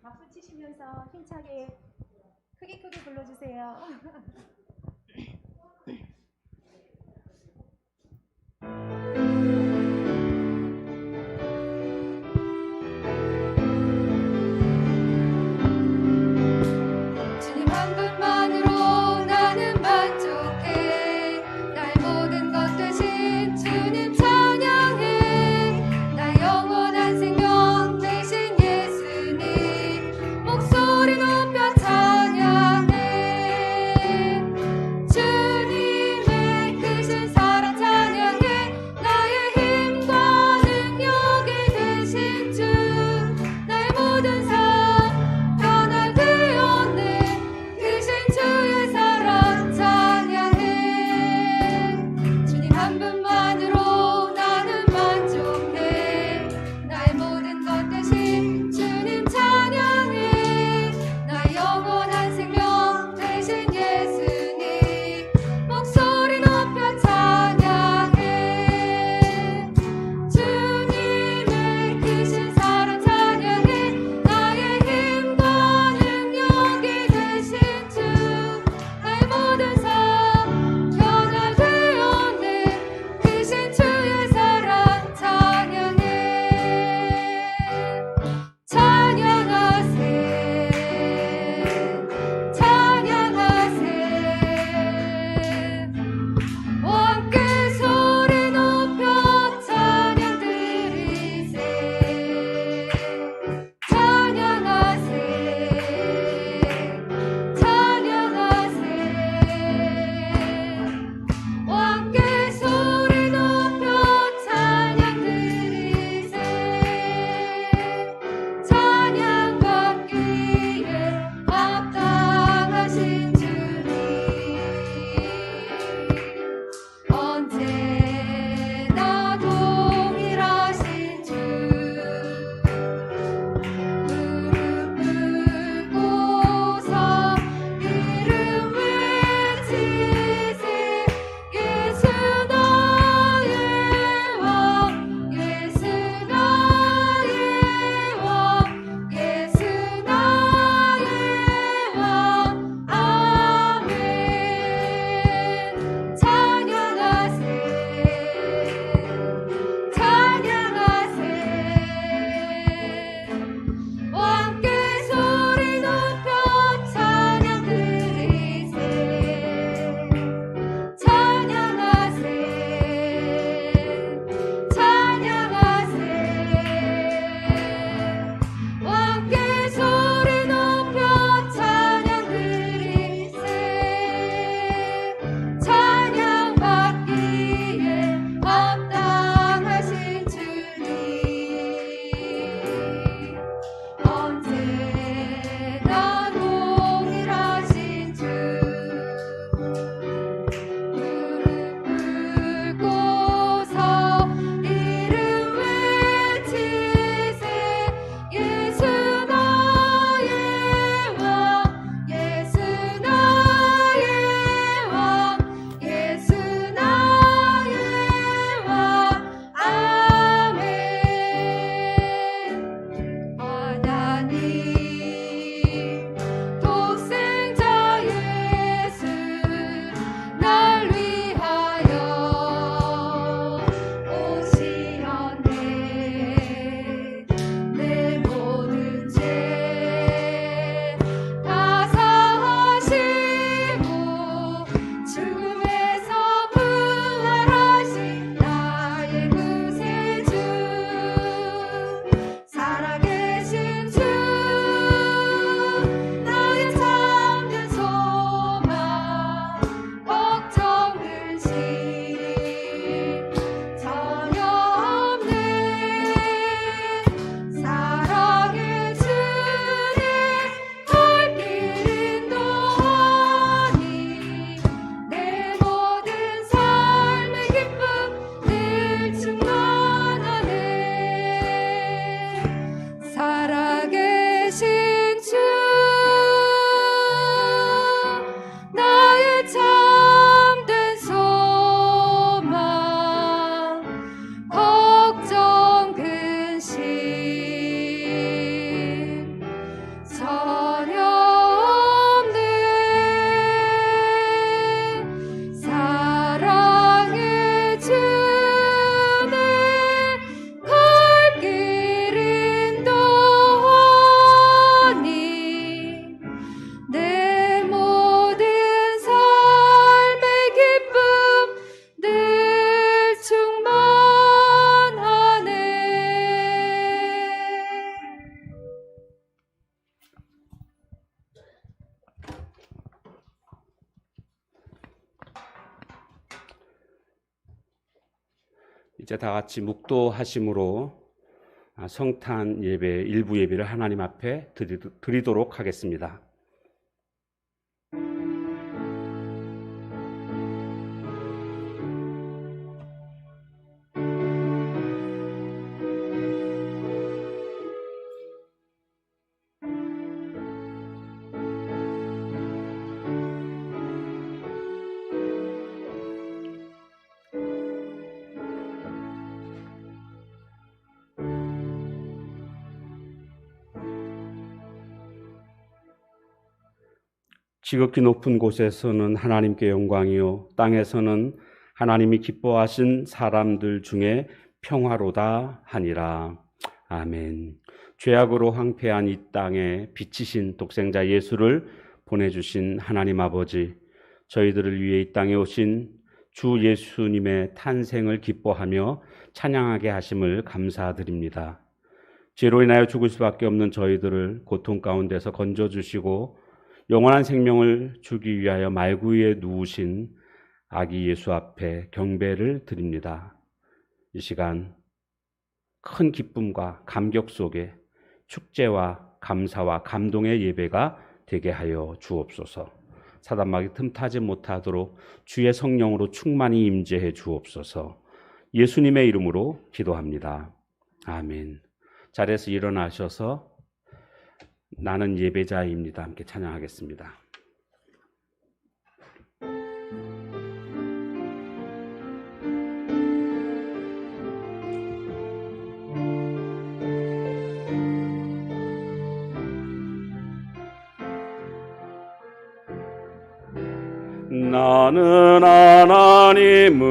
박수 치시면서 힘차게 크게 불러주세요. 주님 한 분만으로 나는 만족해. 나의 모든 것 대신 주님 찬양해. 나의 영원한 생명 대신 예수님 목소리 높여 찬양해. 이제 다 같이 묵도하심으로 성탄 예배, 일부 예배를 하나님 앞에 드리도록 하겠습니다. 지극히 높은 곳에서는 하나님께 영광이요 땅에서는 하나님이 기뻐하신 사람들 중에 평화로다 하니라. 아멘. 죄악으로 황폐한 이 땅에 빛이신 독생자 예수를 보내주신 하나님 아버지, 저희들을 위해 이 땅에 오신 주 예수님의 탄생을 기뻐하며 찬양하게 하심을 감사드립니다. 죄로 인하여 죽을 수밖에 없는 저희들을 고통 가운데서 건져주시고 영원한 생명을 주기 위하여 말구 위에 누우신 아기 예수 앞에 경배를 드립니다. 이 시간 큰 기쁨과 감격 속에 축제와 감사와 감동의 예배가 되게 하여 주옵소서. 사단마귀 틈타지 못하도록 주의 성령으로 충만히 임재해 주옵소서. 예수님의 이름으로 기도합니다. 아멘. 자리에서 일어나셔서 나는 예배자입니다. 함께 찬양하겠습니다. 나는 하나님을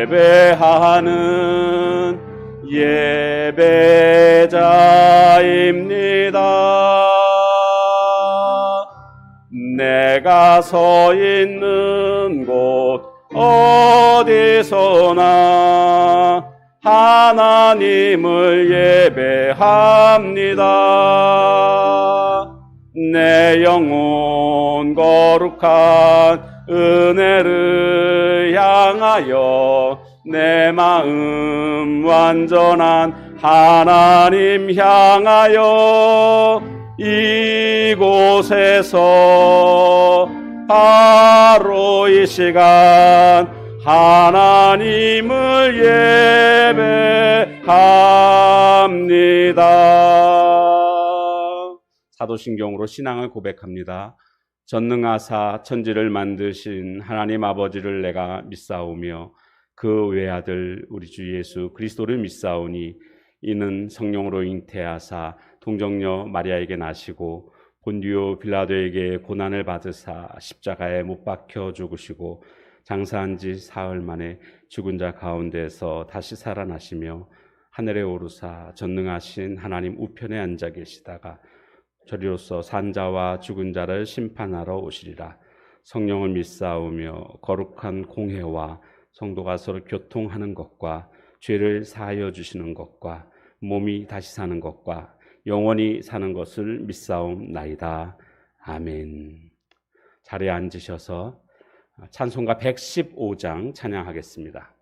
예배하는 예배자입니다. 내가 서 있는 곳 어디서나 하나님을 예배합니다. 내 영혼 거룩한 은혜를 향하여 내 마음 완전한 하나님 향하여 이곳에서 바로 이 시간 하나님을 예배합니다. 사도신경으로 신앙을 고백합니다. 전능하사 천지를 만드신 하나님 아버지를 내가 믿사오며 그 외아들 우리 주 예수 그리스도를 믿사오니 이는 성령으로 잉태하사 동정녀 마리아에게 나시고 본디오 빌라도에게 고난을 받으사 십자가에 못 박혀 죽으시고 장사한 지 사흘 만에 죽은 자 가운데서 다시 살아나시며 하늘에 오르사 전능하신 하나님 우편에 앉아 계시다가 저리로서 산자와 죽은 자를 심판하러 오시리라. 성령을 믿사오며 거룩한 공회와 성도가 서로 교통하는 것과 죄를 사하여 주시는 것과 몸이 다시 사는 것과 영원히 사는 것을 믿사옵나이다. 아멘. 자리에 앉으셔서 찬송가 115장 찬양하겠습니다.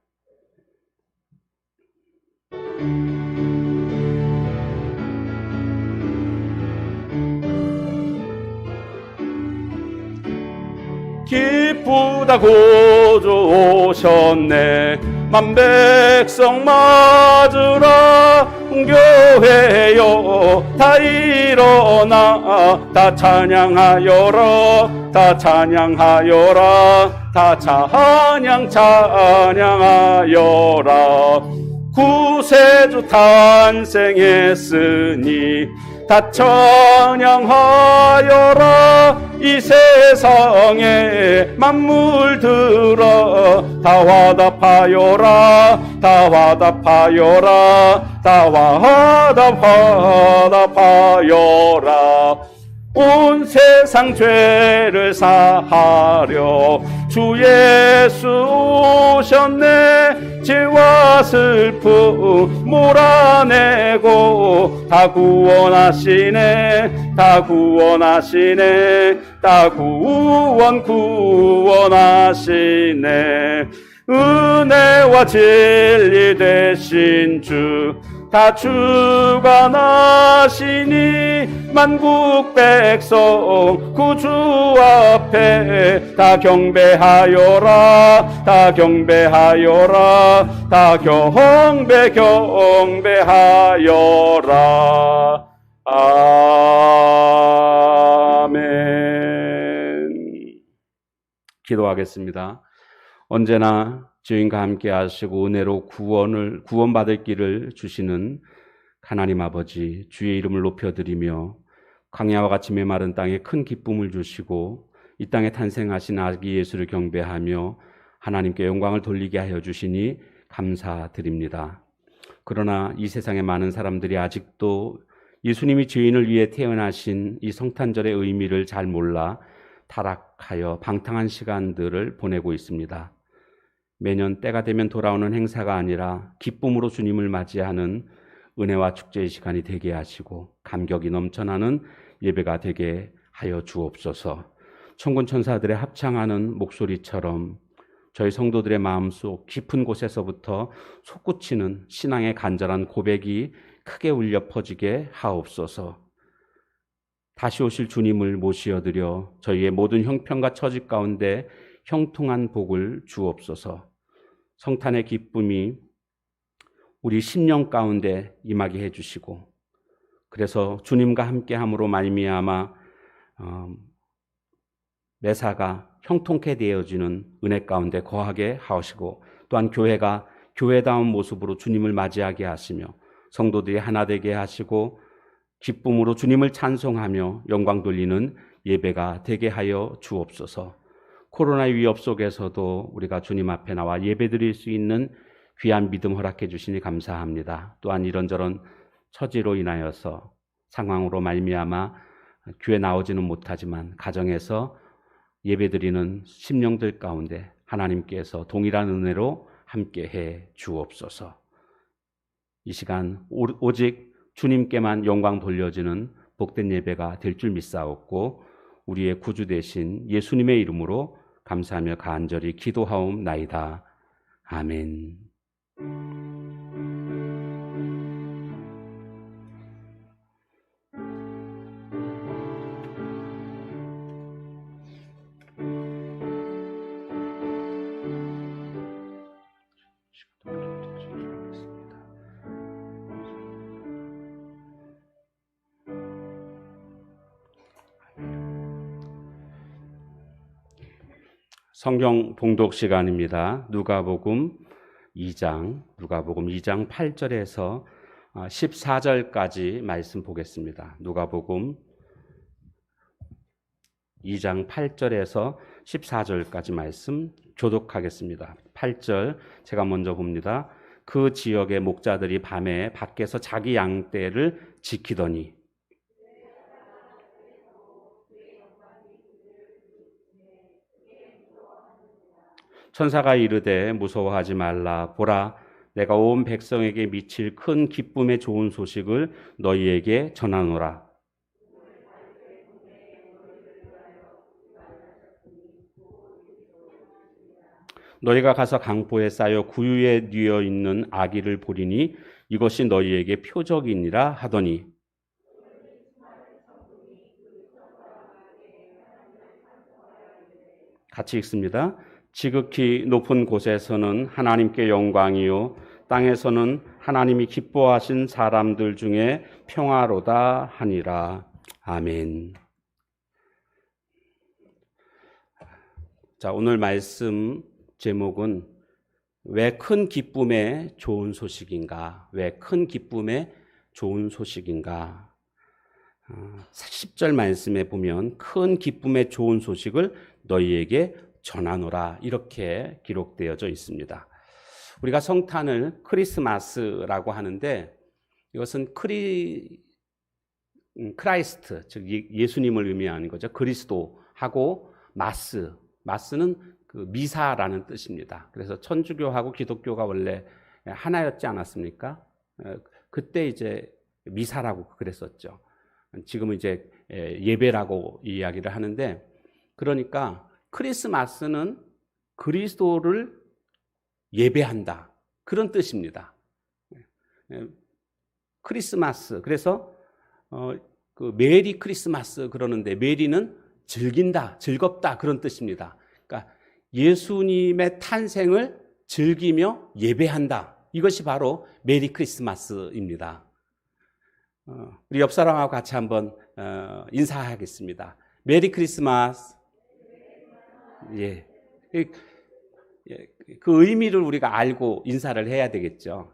기쁘다 구주 오셨네 만백성 맞으라 교회여 다 일어나 다 찬양하여라 다 찬양하여라 다 찬양하여라 구세주 탄생했으니 다 찬양하여라 이 세상에 만물 들어 다 화답하여라 다 화답하여라 다 화답하여라 온 세상 죄를 사하려 주 예수 오셨네 죄와 슬픔 몰아내고 다 구원하시네 다 구원하시네 다 구원하시네 은혜와 진리 되신 주 다 주관하시니 만국 백성 구주 앞에 다 경배하여라 다 경배하여라 다 경배하여라 아멘. 기도하겠습니다. 언제나 주님과 함께 하시고 은혜로 구원받을 길을 주시는 하나님 아버지, 주의 이름을 높여드리며 광야와 같이 메마른 땅에 큰 기쁨을 주시고 이 땅에 탄생하신 아기 예수를 경배하며 하나님께 영광을 돌리게 하여 주시니 감사드립니다. 그러나 이 세상에 많은 사람들이 아직도 예수님이 죄인을 위해 태어나신 이 성탄절의 의미를 잘 몰라 타락하여 방탕한 시간들을 보내고 있습니다. 매년 때가 되면 돌아오는 행사가 아니라 기쁨으로 주님을 맞이하는 은혜와 축제의 시간이 되게 하시고 감격이 넘쳐나는 예배가 되게 하여 주옵소서. 천군 천사들의 합창하는 목소리처럼 저희 성도들의 마음속 깊은 곳에서부터 솟구치는 신앙의 간절한 고백이 크게 울려 퍼지게 하옵소서. 다시 오실 주님을 모시어드려 저희의 모든 형편과 처지 가운데 형통한 복을 주옵소서. 성탄의 기쁨이 우리 심령 가운데 임하게 해주시고 그래서 주님과 함께함으로 말미암아 매사가 형통케 되어지는 은혜 가운데 거하게 하시고 또한 교회가 교회다운 모습으로 주님을 맞이하게 하시며 성도들이 하나 되게 하시고 기쁨으로 주님을 찬송하며 영광 돌리는 예배가 되게 하여 주옵소서. 코로나의 위협 속에서도 우리가 주님 앞에 나와 예배드릴 수 있는 귀한 믿음 허락해 주시니 감사합니다. 또한 이런저런 처지로 인하여서 상황으로 말미암아 교회 나오지는 못하지만 가정에서 예배드리는 심령들 가운데 하나님께서 동일한 은혜로 함께해 주옵소서. 이 시간 오직 주님께만 영광 돌려지는 복된 예배가 될 줄 믿사옵고 우리의 구주 되신 예수님의 이름으로 감사하며 간절히 기도하옵나이다. 아멘. 성경 봉독 시간입니다. 누가복음 2장 8절에서 14절까지 말씀 보겠습니다. 누가복음 2장 8절에서 14절까지 말씀 교독하겠습니다. 8절 제가 먼저 봅니다. 그 지역의 목자들이 밤에 밖에서 자기 양떼를 지키더니 천사가 이르되 무서워하지 말라. 보라, 내가 온 백성에게 미칠 큰 기쁨의 좋은 소식을 너희에게 전하노라. 너희가 가서 강보에 쌓여 구유에 뉘어 있는 아기를 보리니 이것이 너희에게 표적이니라 하더니 같이 읽습니다. 지극히 높은 곳에서는 하나님께 영광이요 땅에서는 하나님이 기뻐하신 사람들 중에 평화로다 하니라. 아멘. 자, 오늘 말씀 제목은 왜 큰 기쁨의 좋은 소식인가? 왜 큰 기쁨의 좋은 소식인가? 10절 말씀에 보면 큰 기쁨의 좋은 소식을 너희에게 전하노라 이렇게 기록되어져 있습니다. 우리가 성탄을 크리스마스라고 하는데 이것은 크라이스트 즉 예수님을 의미하는 거죠. 그리스도하고 마스는 그 미사라는 뜻입니다. 그래서 천주교하고 기독교가 원래 하나였지 않았습니까? 그때 이제 미사라고 그랬었죠. 지금은 이제 예배라고 이야기를 하는데 그러니까 크리스마스는 그리스도를 예배한다. 그런 뜻입니다. 크리스마스. 그래서 그 메리 크리스마스 그러는데 메리는 즐긴다, 즐겁다 그런 뜻입니다. 그러니까 예수님의 탄생을 즐기며 예배한다. 이것이 바로 메리 크리스마스입니다. 우리 옆 사람하고 같이 한번 인사하겠습니다. 메리 크리스마스. 예. 그 의미를 우리가 알고 인사를 해야 되겠죠.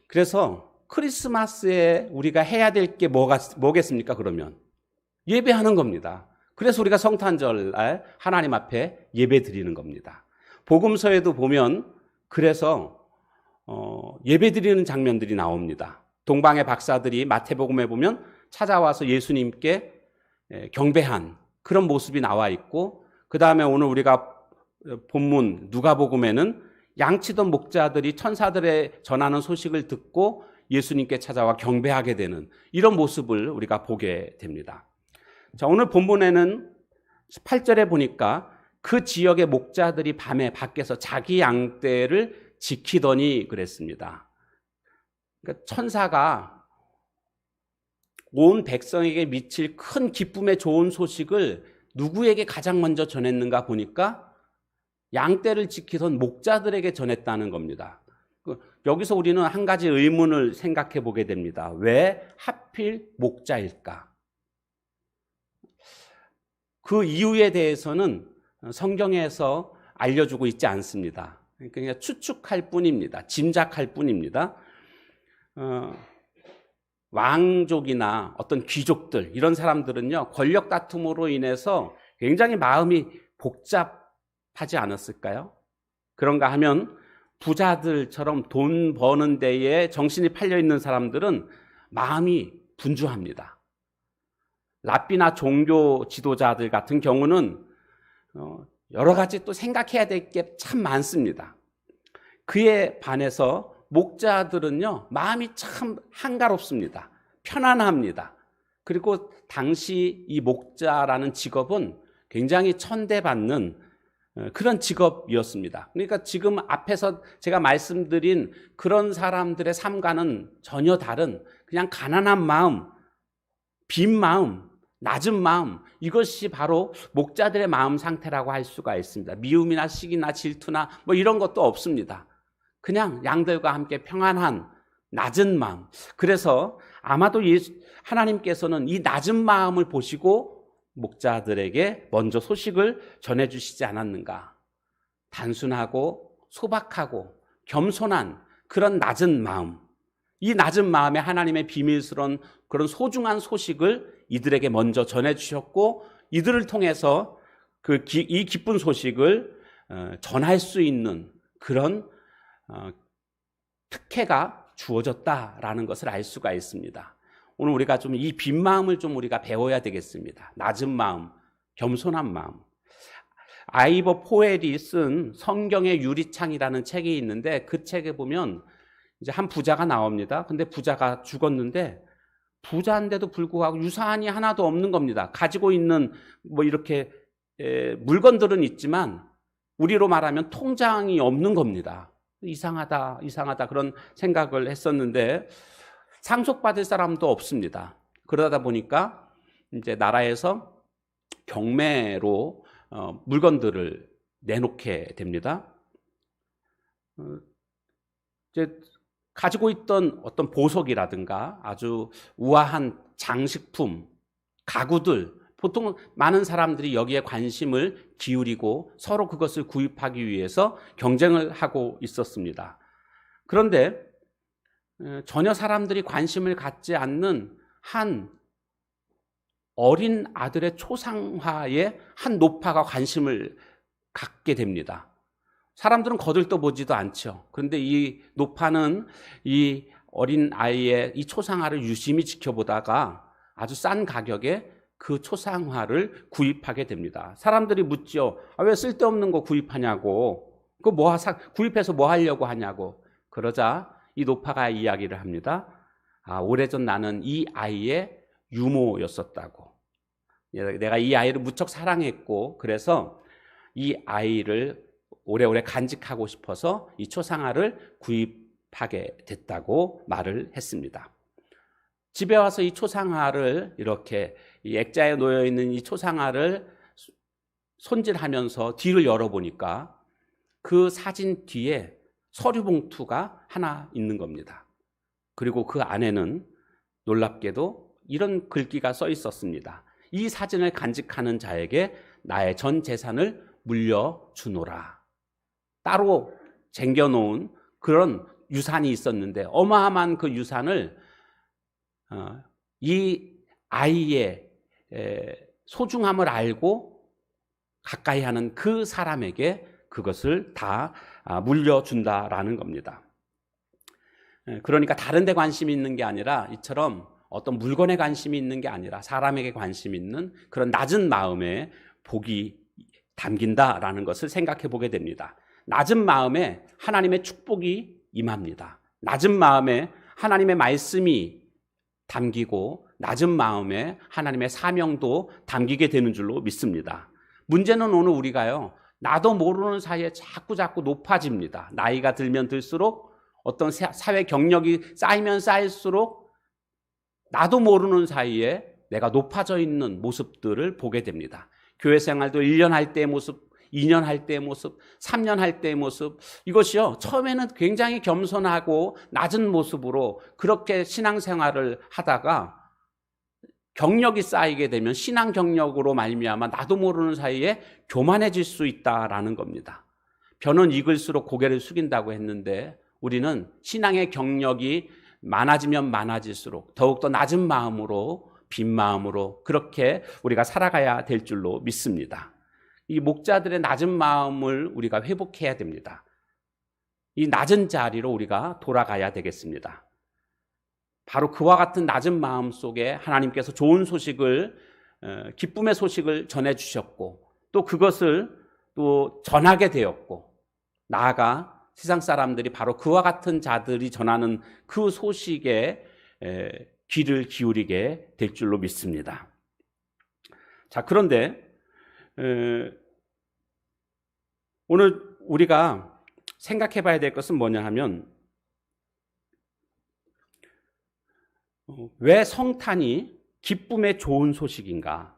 그래서 크리스마스에 우리가 해야 될 게 뭐겠습니까? 그러면 예배하는 겁니다. 그래서 우리가 성탄절날 하나님 앞에 예배 드리는 겁니다. 복음서에도 보면 그래서 예배 드리는 장면들이 나옵니다. 동방의 박사들이 마태복음에 보면 찾아와서 예수님께 경배한 그런 모습이 나와 있고, 그 다음에 오늘 우리가 본문 누가복음에는 양치던 목자들이 천사들의 전하는 소식을 듣고 예수님께 찾아와 경배하게 되는 이런 모습을 우리가 보게 됩니다. 자, 오늘 본문에는 8절에 보니까 그 지역의 목자들이 밤에 밖에서 자기 양떼를 지키더니 그랬습니다. 그러니까 천사가 온 백성에게 미칠 큰 기쁨의 좋은 소식을 누구에게 가장 먼저 전했는가 보니까 양떼를 지키던 목자들에게 전했다는 겁니다. 여기서 우리는 한 가지 의문을 생각해 보게 됩니다. 왜 하필 목자일까? 그 이유에 대해서는 성경에서 알려주고 있지 않습니다. 그냥 추측할 뿐입니다. 짐작할 뿐입니다. 왕족이나 어떤 귀족들 이런 사람들은요, 권력 다툼으로 인해서 굉장히 마음이 복잡하지 않았을까요? 그런가 하면 부자들처럼 돈 버는 데에 정신이 팔려 있는 사람들은 마음이 분주합니다. 랍비나 종교 지도자들 같은 경우는 여러 가지 또 생각해야 될 게 참 많습니다. 그에 반해서 목자들은요, 마음이 참 한가롭습니다. 편안합니다. 그리고 당시 이 목자라는 직업은 굉장히 천대받는 그런 직업이었습니다. 그러니까 지금 앞에서 제가 말씀드린 그런 사람들의 삶과는 전혀 다른 그냥 가난한 마음, 빈 마음, 낮은 마음, 이것이 바로 목자들의 마음 상태라고 할 수가 있습니다. 미움이나 시기나 질투나 뭐 이런 것도 없습니다. 그냥 양들과 함께 평안한 낮은 마음. 그래서 아마도 하나님께서는 이 낮은 마음을 보시고 목자들에게 먼저 소식을 전해주시지 않았는가. 단순하고 소박하고 겸손한 그런 낮은 마음, 이 낮은 마음에 하나님의 비밀스러운 그런 소중한 소식을 이들에게 먼저 전해주셨고, 이들을 통해서 이 기쁜 소식을 전할 수 있는 그런 특혜가 주어졌다라는 것을 알 수가 있습니다. 오늘 우리가 좀 이 빈 마음을 좀 우리가 배워야 되겠습니다. 낮은 마음, 겸손한 마음. 아이버 포엘이 쓴 성경의 유리창이라는 책이 있는데, 그 책에 보면 이제 한 부자가 나옵니다. 근데 부자가 죽었는데 부자인데도 불구하고 유산이 하나도 없는 겁니다. 가지고 있는 뭐 이렇게 물건들은 있지만 우리로 말하면 통장이 없는 겁니다. 이상하다 그런 생각을 했었는데, 상속받을 사람도 없습니다. 그러다 보니까 이제 나라에서 경매로 물건들을 내놓게 됩니다. 이제 가지고 있던 어떤 보석이라든가 아주 우아한 장식품, 가구들, 보통 많은 사람들이 여기에 관심을 기울이고 서로 그것을 구입하기 위해서 경쟁을 하고 있었습니다. 그런데 전혀 사람들이 관심을 갖지 않는 한 어린 아들의 초상화에 한 노파가 관심을 갖게 됩니다. 사람들은 거들떠보지도 않죠. 그런데 이 노파는 이 어린 아이의 이 초상화를 유심히 지켜보다가 아주 싼 가격에 그 초상화를 구입하게 됩니다. 사람들이 묻죠. 왜 쓸데없는 거 구입하냐고. 구입해서 뭐 하려고 하냐고. 그러자 이 노파가 이야기를 합니다. 오래전 나는 이 아이의 유모였었다고. 내가 이 아이를 무척 사랑했고, 그래서 이 아이를 오래오래 간직하고 싶어서 이 초상화를 구입하게 됐다고 말을 했습니다. 집에 와서 이 초상화를 이렇게 이 액자에 놓여 있는 이 초상화를 손질하면서 뒤를 열어보니까 그 사진 뒤에 서류 봉투가 하나 있는 겁니다. 그리고 그 안에는 놀랍게도 이런 글귀가 써 있었습니다. 이 사진을 간직하는 자에게 나의 전 재산을 물려주노라. 따로 쟁겨놓은 그런 유산이 있었는데 어마어마한 그 유산을 이 아이의 소중함을 알고 가까이 하는 그 사람에게 그것을 다 물려준다라는 겁니다. 그러니까 다른 데 관심이 있는 게 아니라 이처럼 어떤 물건에 관심이 있는 게 아니라 사람에게 관심이 있는 그런 낮은 마음에 복이 담긴다라는 것을 생각해 보게 됩니다. 낮은 마음에 하나님의 축복이 임합니다. 낮은 마음에 하나님의 말씀이 담기고 낮은 마음에 하나님의 사명도 담기게 되는 줄로 믿습니다. 문제는 오늘 우리가요, 나도 모르는 사이에 자꾸 높아집니다. 나이가 들면 들수록 어떤 사회 경력이 쌓이면 쌓일수록 나도 모르는 사이에 내가 높아져 있는 모습들을 보게 됩니다. 교회 생활도 1년 할 때의 모습, 2년 할 때의 모습, 3년 할 때의 모습, 이것이요, 처음에는 굉장히 겸손하고 낮은 모습으로 그렇게 신앙생활을 하다가 경력이 쌓이게 되면 신앙 경력으로 말미암아 나도 모르는 사이에 교만해질 수 있다라는 겁니다. 벼는 익을수록 고개를 숙인다고 했는데 우리는 신앙의 경력이 많아지면 많아질수록 더욱더 낮은 마음으로, 빈 마음으로 그렇게 우리가 살아가야 될 줄로 믿습니다. 이 목자들의 낮은 마음을 우리가 회복해야 됩니다. 이 낮은 자리로 우리가 돌아가야 되겠습니다. 바로 그와 같은 낮은 마음 속에 하나님께서 좋은 소식을, 기쁨의 소식을 전해주셨고 또 그것을 또 전하게 되었고 나아가 세상 사람들이 바로 그와 같은 자들이 전하는 그 소식에 귀를 기울이게 될 줄로 믿습니다. 자, 그런데 오늘 우리가 생각해 봐야 될 것은 뭐냐 하면 왜 성탄이 기쁨의 좋은 소식인가?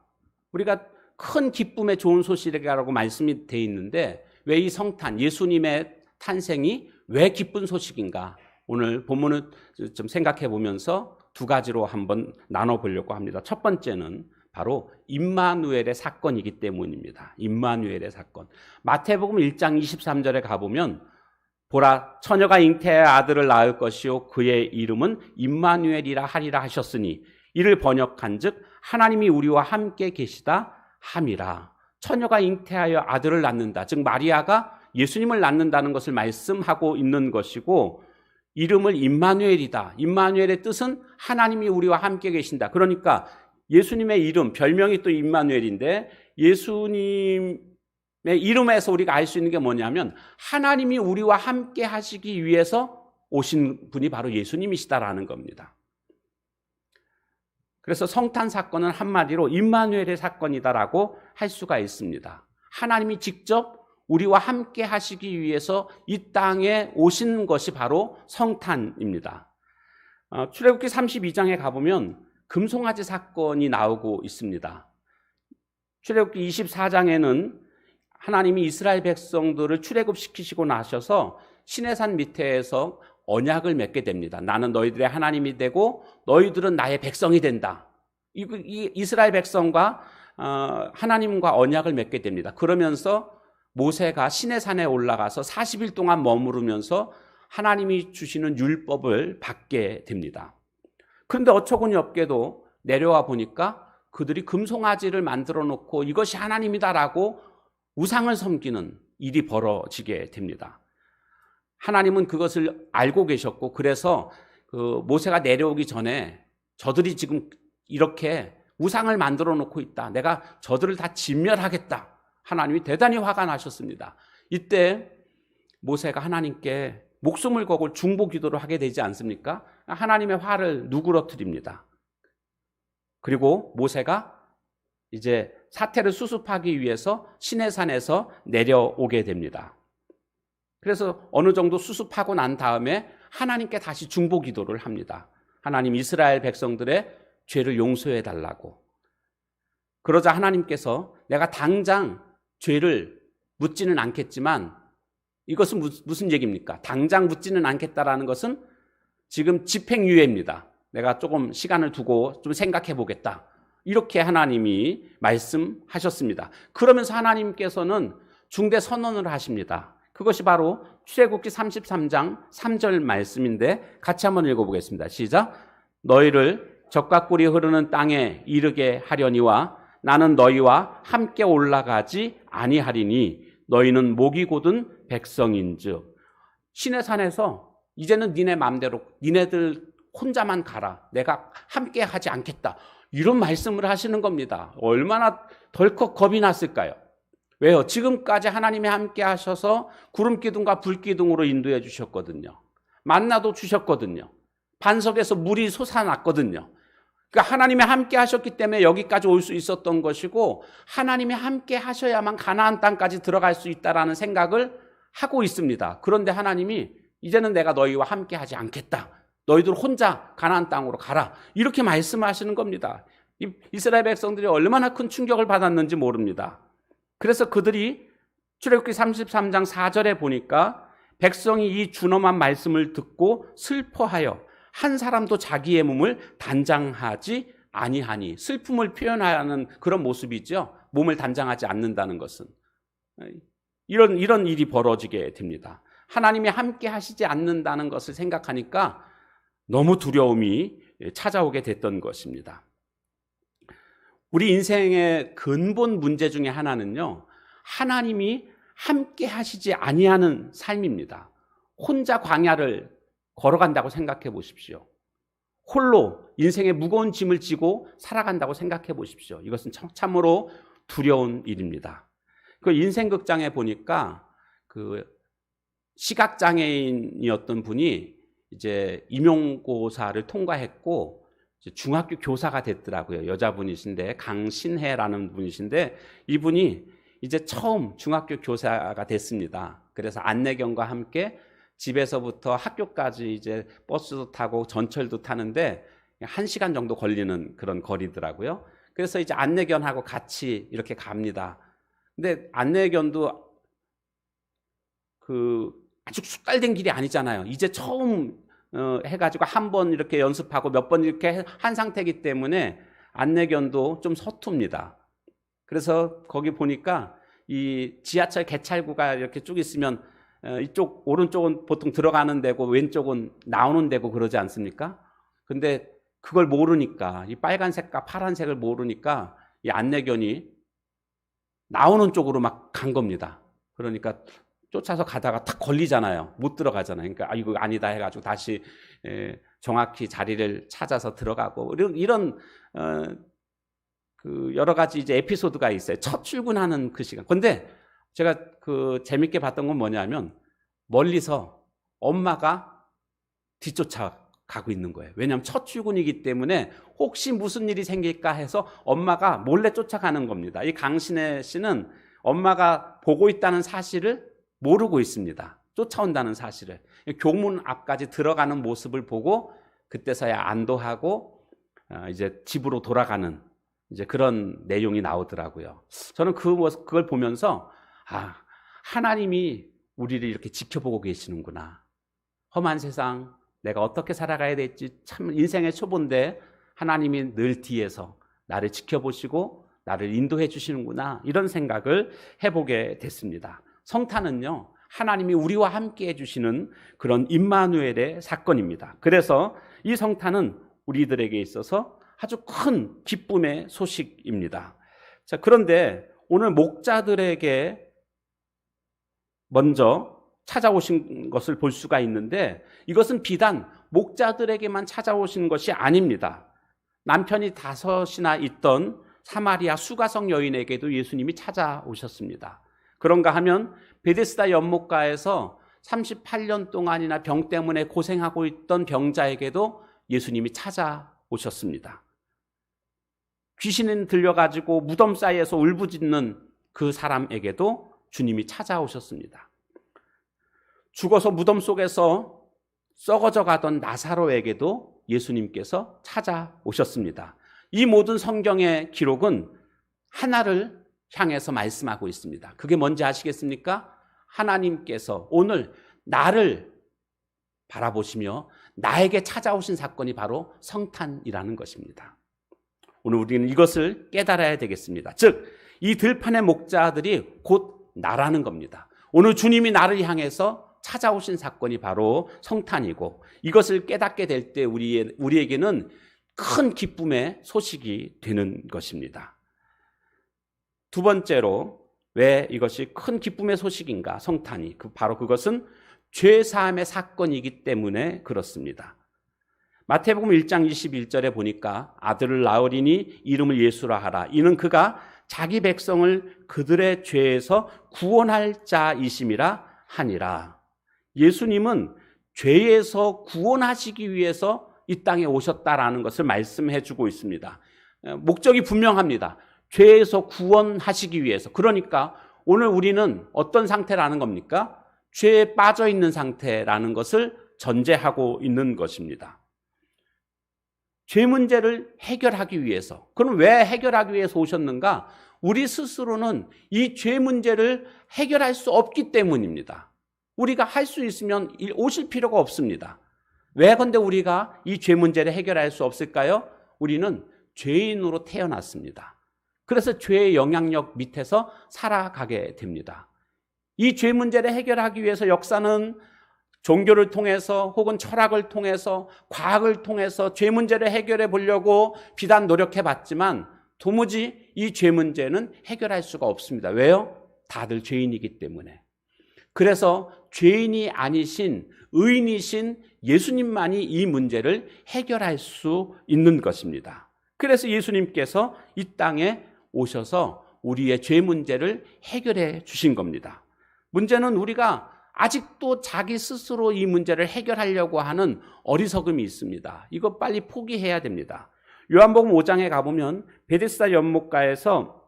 우리가 큰 기쁨의 좋은 소식이라고 말씀이 되어 있는데 왜 이 성탄, 예수님의 탄생이 왜 기쁜 소식인가? 오늘 본문을 좀 생각해 보면서 두 가지로 한번 나눠보려고 합니다. 첫 번째는 바로 임마누엘의 사건이기 때문입니다. 임마누엘의 사건. 마태복음 1장 23절에 가보면 보라, 처녀가 잉태하여 아들을 낳을 것이요 그의 이름은 임마누엘이라 하리라 하셨으니 이를 번역한즉 하나님이 우리와 함께 계시다 함이라. 처녀가 잉태하여 아들을 낳는다. 즉 마리아가 예수님을 낳는다는 것을 말씀하고 있는 것이고 이름을 임마누엘이다. 임마누엘의 뜻은 하나님이 우리와 함께 계신다. 그러니까 예수님의 이름, 별명이 또 임마누엘인데 예수님의 이름에서 우리가 알 수 있는 게 뭐냐면 하나님이 우리와 함께 하시기 위해서 오신 분이 바로 예수님이시다라는 겁니다. 그래서 성탄 사건은 한마디로 임마누엘의 사건이다라고 할 수가 있습니다. 하나님이 직접 우리와 함께 하시기 위해서 이 땅에 오신 것이 바로 성탄입니다. 출애굽기 32장에 가보면 금송아지 사건이 나오고 있습니다. 출애굽기 24장에는 하나님이 이스라엘 백성들을 출애굽시키시고 나셔서 시내산 밑에서 언약을 맺게 됩니다. 나는 너희들의 하나님이 되고 너희들은 나의 백성이 된다. 이 이스라엘 백성과 하나님과 언약을 맺게 됩니다. 그러면서 모세가 시내산에 올라가서 40일 동안 머무르면서 하나님이 주시는 율법을 받게 됩니다. 그런데 어처구니 없게도 내려와 보니까 그들이 금송아지를 만들어 놓고 이것이 하나님이다라고 우상을 섬기는 일이 벌어지게 됩니다. 하나님은 그것을 알고 계셨고 그래서 그 모세가 내려오기 전에 저들이 지금 이렇게 우상을 만들어 놓고 있다. 내가 저들을 다 진멸하겠다. 하나님이 대단히 화가 나셨습니다. 이때 모세가 하나님께 목숨을 걸고 중보 기도를 하게 되지 않습니까? 하나님의 화를 누그러뜨립니다. 그리고 모세가 이제 사태를 수습하기 위해서 시내산에서 내려오게 됩니다. 그래서 어느 정도 수습하고 난 다음에 하나님께 다시 중보 기도를 합니다. 하나님, 이스라엘 백성들의 죄를 용서해 달라고. 그러자 하나님께서 내가 당장 죄를 묻지는 않겠지만, 이것은 무슨 얘기입니까? 당장 묻지는 않겠다라는 것은 지금 집행유예입니다. 내가 조금 시간을 두고 좀 생각해 보겠다. 이렇게 하나님이 말씀하셨습니다. 그러면서 하나님께서는 중대 선언을 하십니다. 그것이 바로 출애굽기 33장 3절 말씀인데 같이 한번 읽어보겠습니다. 시작. 너희를 적과 꿀이 흐르는 땅에 이르게 하려니와 나는 너희와 함께 올라가지 아니하리니 너희는 목이 곧은 백성인즉. 시내산에서 이제는 니네 마음대로 니네들 혼자만 가라. 내가 함께 하지 않겠다. 이런 말씀을 하시는 겁니다. 얼마나 덜컥 겁이 났을까요? 왜요? 지금까지 하나님이 함께 하셔서 구름기둥과 불기둥으로 인도해 주셨거든요. 만나도 주셨거든요. 반석에서 물이 솟아났거든요. 그러니까 하나님이 함께 하셨기 때문에 여기까지 올 수 있었던 것이고, 하나님이 함께 하셔야만 가나안 땅까지 들어갈 수 있다라는 생각을 하고 있습니다. 그런데 하나님이 이제는 내가 너희와 함께 하지 않겠다. 너희들 혼자 가나안 땅으로 가라. 이렇게 말씀하시는 겁니다. 이스라엘 백성들이 얼마나 큰 충격을 받았는지 모릅니다. 그래서 그들이 출애굽기 33장 4절에 보니까 백성이 이 준엄한 말씀을 듣고 슬퍼하여 한 사람도 자기의 몸을 단장하지 아니하니. 슬픔을 표현하는 그런 모습이죠. 몸을 단장하지 않는다는 것은. 이런 일이 벌어지게 됩니다. 하나님이 함께 하시지 않는다는 것을 생각하니까 너무 두려움이 찾아오게 됐던 것입니다. 우리 인생의 근본 문제 중에 하나는요, 하나님이 함께 하시지 아니하는 삶입니다. 혼자 광야를 걸어간다고 생각해 보십시오. 홀로 인생의 무거운 짐을 지고 살아간다고 생각해 보십시오. 이것은 참으로 두려운 일입니다. 그 인생극장에 보니까 그 시각장애인이었던 분이 이제 임용고사를 통과했고 중학교 교사가 됐더라고요. 여자분이신데, 강신혜라는 분이신데, 이분이 이제 처음 중학교 교사가 됐습니다. 그래서 안내견과 함께 집에서부터 학교까지 이제 버스도 타고 전철도 타는데 1시간 정도 걸리는 그런 거리더라고요. 그래서 이제 안내견하고 같이 이렇게 갑니다. 근데 안내견도 아주 숙달된 길이 아니잖아요. 이제 처음 해가지고 한 번 이렇게 연습하고 몇 번 이렇게 한 상태이기 때문에 안내견도 좀 서툽니다. 그래서 거기 보니까 이 지하철 개찰구가 이렇게 쭉 있으면 이쪽 오른쪽은 보통 들어가는 데고 왼쪽은 나오는 데고 그러지 않습니까? 근데 그걸 모르니까, 이 빨간색과 파란색을 모르니까 이 안내견이 나오는 쪽으로 막 간 겁니다. 그러니까 쫓아서 가다가 탁 걸리잖아요. 못 들어가잖아요. 그러니까 이거 아니다 해가지고 다시 정확히 자리를 찾아서 들어가고, 이런 그 여러 가지 이제 에피소드가 있어요. 첫 출근하는 그 시간. 근데 제가 재밌게 봤던 건 뭐냐면, 멀리서 엄마가 뒤쫓아가고 있는 거예요. 왜냐하면 첫 출근이기 때문에 혹시 무슨 일이 생길까 해서 엄마가 몰래 쫓아가는 겁니다. 이 강신혜 씨는 엄마가 보고 있다는 사실을 모르고 있습니다. 쫓아온다는 사실을. 교문 앞까지 들어가는 모습을 보고 그때서야 안도하고 이제 집으로 돌아가는 이제 그런 내용이 나오더라고요. 저는 그걸 보면서 하나님이 우리를 이렇게 지켜보고 계시는구나. 험한 세상 내가 어떻게 살아가야 될지 참 인생의 초보인데 하나님이 늘 뒤에서 나를 지켜보시고 나를 인도해 주시는구나, 이런 생각을 해보게 됐습니다. 성탄은요, 하나님이 우리와 함께 해주시는 그런 임마누엘의 사건입니다. 그래서 이 성탄은 우리들에게 있어서 아주 큰 기쁨의 소식입니다. 자, 그런데 오늘 목자들에게 먼저 찾아오신 것을 볼 수가 있는데, 이것은 비단 목자들에게만 찾아오신 것이 아닙니다. 남편이 5이나 있던 사마리아 수가성 여인에게도 예수님이 찾아오셨습니다. 그런가 하면 베데스다 연못가에서 38년 동안이나 병 때문에 고생하고 있던 병자에게도 예수님이 찾아오셨습니다. 귀신은 들려가지고 무덤 사이에서 울부짖는 그 사람에게도 주님이 찾아오셨습니다. 죽어서 무덤 속에서 썩어져 가던 나사로에게도 예수님께서 찾아오셨습니다. 이 모든 성경의 기록은 하나를 향해서 말씀하고 있습니다. 그게 뭔지 아시겠습니까? 하나님께서 오늘 나를 바라보시며 나에게 찾아오신 사건이 바로 성탄이라는 것입니다. 오늘 우리는 이것을 깨달아야 되겠습니다. 즉, 이 들판의 목자들이 곧 나라는 겁니다. 오늘 주님이 나를 향해서 찾아오신 사건이 바로 성탄이고, 이것을 깨닫게 될 때 우리에게는 큰 기쁨의 소식이 되는 것입니다. 두 번째로 왜 이것이 큰 기쁨의 소식인가? 성탄이 바로 그것은 죄사함의 사건이기 때문에 그렇습니다. 마태복음 1장 21절에 보니까 아들을 낳으리니 이름을 예수라 하라. 이는 그가 자기 백성을 그들의 죄에서 구원할 자이심이라 하니라. 예수님은 죄에서 구원하시기 위해서 이 땅에 오셨다라는 것을 말씀해 주고 있습니다. 목적이 분명합니다. 죄에서 구원하시기 위해서. 그러니까 오늘 우리는 어떤 상태라는 겁니까? 죄에 빠져 있는 상태라는 것을 전제하고 있는 것입니다. 죄 문제를 해결하기 위해서. 그럼 왜 해결하기 위해서 오셨는가? 우리 스스로는 이 죄 문제를 해결할 수 없기 때문입니다. 우리가 할 수 있으면 오실 필요가 없습니다. 왜 근데 우리가 이 죄 문제를 해결할 수 없을까요? 우리는 죄인으로 태어났습니다. 그래서 죄의 영향력 밑에서 살아가게 됩니다. 이 죄 문제를 해결하기 위해서 역사는 종교를 통해서 혹은 철학을 통해서 과학을 통해서 죄 문제를 해결해 보려고 비단 노력해 봤지만 도무지 이 죄 문제는 해결할 수가 없습니다. 왜요? 다들 죄인이기 때문에. 그래서 죄인이 아니신 의인이신 예수님만이 이 문제를 해결할 수 있는 것입니다. 그래서 예수님께서 이 땅에 오셔서 우리의 죄 문제를 해결해 주신 겁니다. 문제는 우리가 아직도 자기 스스로 이 문제를 해결하려고 하는 어리석음이 있습니다. 이거 빨리 포기해야 됩니다. 요한복음 5장에 가보면 베데스다 연못가에서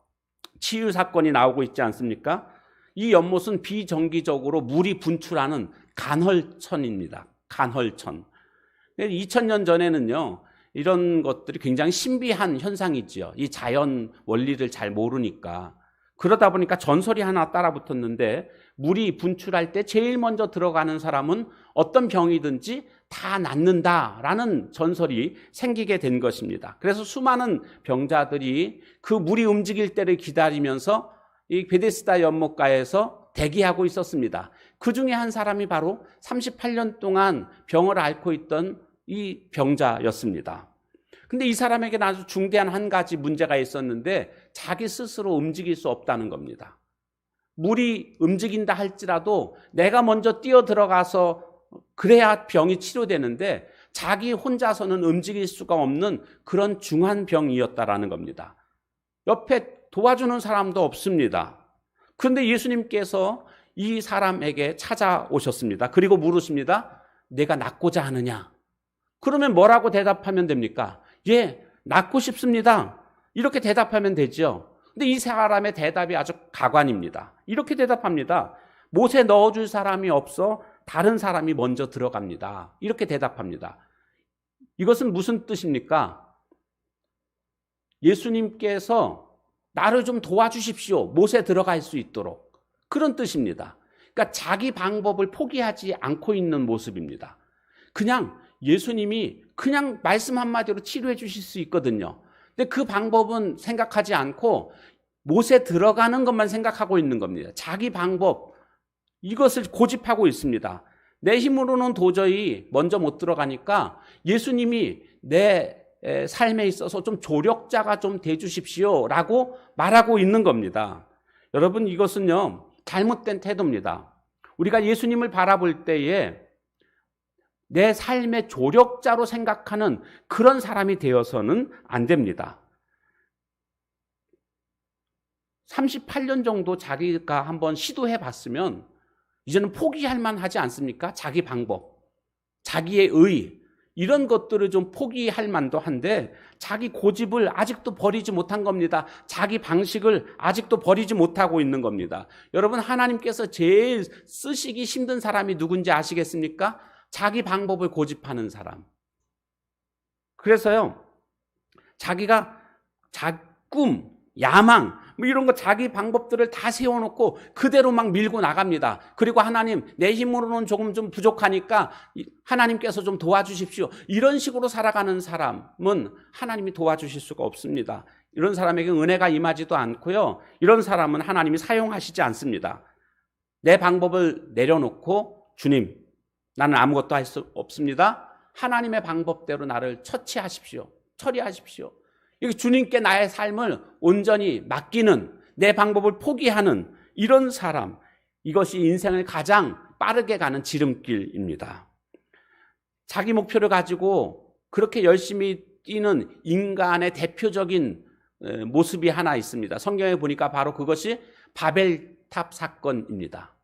치유 사건이 나오고 있지 않습니까? 이 연못은 비정기적으로 물이 분출하는 간헐천입니다. 간헐천. 2000년 전에는요, 이런 것들이 굉장히 신비한 현상이지요. 이 자연 원리를 잘 모르니까. 그러다 보니까 전설이 하나 따라붙었는데, 물이 분출할 때 제일 먼저 들어가는 사람은 어떤 병이든지 다 낫는다라는 전설이 생기게 된 것입니다. 그래서 수많은 병자들이 그 물이 움직일 때를 기다리면서 이 베데스다 연못가에서 대기하고 있었습니다. 그 중에 한 사람이 바로 38년 동안 병을 앓고 있던 이 병자였습니다. 근데 이 사람에게는 아주 중대한 한 가지 문제가 있었는데 자기 스스로 움직일 수 없다는 겁니다. 물이 움직인다 할지라도 내가 먼저 뛰어 들어가서 그래야 병이 치료되는데 자기 혼자서는 움직일 수가 없는 그런 중한 병이었다라는 겁니다. 옆에 도와주는 사람도 없습니다. 그런데 예수님께서 이 사람에게 찾아오셨습니다. 그리고 물으십니다. 내가 낫고자 하느냐? 그러면 뭐라고 대답하면 됩니까? 예, 낫고 싶습니다. 이렇게 대답하면 되죠. 근데 이 사람의 대답이 아주 가관입니다. 이렇게 대답합니다. 못에 넣어줄 사람이 없어 다른 사람이 먼저 들어갑니다. 이렇게 대답합니다. 이것은 무슨 뜻입니까? 예수님께서 나를 좀 도와주십시오. 못에 들어갈 수 있도록. 그런 뜻입니다. 그러니까 자기 방법을 포기하지 않고 있는 모습입니다. 그냥 예수님이 그냥 말씀 한마디로 치료해 주실 수 있거든요. 근데 그 방법은 생각하지 않고 못에 들어가는 것만 생각하고 있는 겁니다. 자기 방법, 이것을 고집하고 있습니다. 내 힘으로는 도저히 먼저 못 들어가니까 예수님이 내 삶에 있어서 좀 조력자가 좀 돼주십시오 라고 말하고 있는 겁니다. 여러분, 이것은요 잘못된 태도입니다. 우리가 예수님을 바라볼 때에 내 삶의 조력자로 생각하는 그런 사람이 되어서는 안 됩니다. 38년 정도 자기가 한번 시도해 봤으면 이제는 포기할 만하지 않습니까? 자기 방법, 자기의 의, 이런 것들을 좀 포기할 만도 한데 자기 고집을 아직도 버리지 못한 겁니다. 자기 방식을 아직도 버리지 못하고 있는 겁니다. 여러분, 하나님께서 제일 쓰시기 힘든 사람이 누군지 아시겠습니까? 자기 방법을 고집하는 사람. 그래서요, 자기가 꿈, 야망, 뭐 이런 거 자기 방법들을 다 세워놓고 그대로 막 밀고 나갑니다. 그리고 하나님, 내 힘으로는 조금 좀 부족하니까 하나님께서 좀 도와주십시오. 이런 식으로 살아가는 사람은 하나님이 도와주실 수가 없습니다. 이런 사람에게 은혜가 임하지도 않고요. 이런 사람은 하나님이 사용하시지 않습니다. 내 방법을 내려놓고 주님, 나는 아무것도 할 수 없습니다. 하나님의 방법대로 나를 처리하십시오. 주님께 나의 삶을 온전히 맡기는, 내 방법을 포기하는 이런 사람, 이것이 인생을 가장 빠르게 가는 지름길입니다. 자기 목표를 가지고 그렇게 열심히 뛰는 인간의 대표적인 모습이 하나 있습니다. 성경에 보니까 바로 그것이 바벨탑 사건입니다.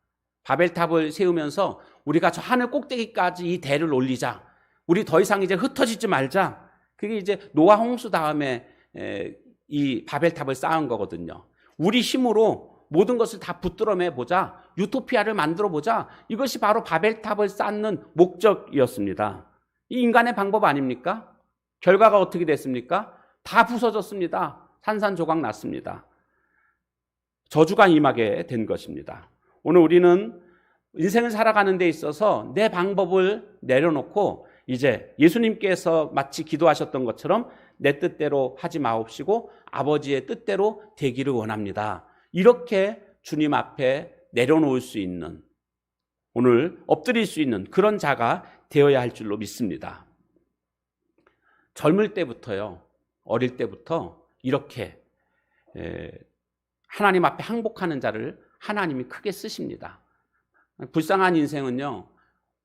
바벨탑을 세우면서 우리가 저 하늘 꼭대기까지 이 대를 올리자, 우리 더 이상 이제 흩어지지 말자. 그게 이제 노아 홍수 다음에 이 바벨탑을 쌓은 거거든요. 우리 힘으로 모든 것을 다 붙들어내 보자, 유토피아를 만들어 보자. 이것이 바로 바벨탑을 쌓는 목적이었습니다. 이 인간의 방법 아닙니까? 결과가 어떻게 됐습니까? 다 부서졌습니다. 산산조각 났습니다. 저주가 임하게 된 것입니다. 오늘 우리는 인생을 살아가는 데 있어서 내 방법을 내려놓고 이제 예수님께서 마치 기도하셨던 것처럼 내 뜻대로 하지 마옵시고 아버지의 뜻대로 되기를 원합니다. 이렇게 주님 앞에 내려놓을 수 있는, 오늘 엎드릴 수 있는 그런 자가 되어야 할 줄로 믿습니다. 젊을 때부터요, 어릴 때부터 이렇게 하나님 앞에 항복하는 자를 하나님이 크게 쓰십니다. 불쌍한 인생은요,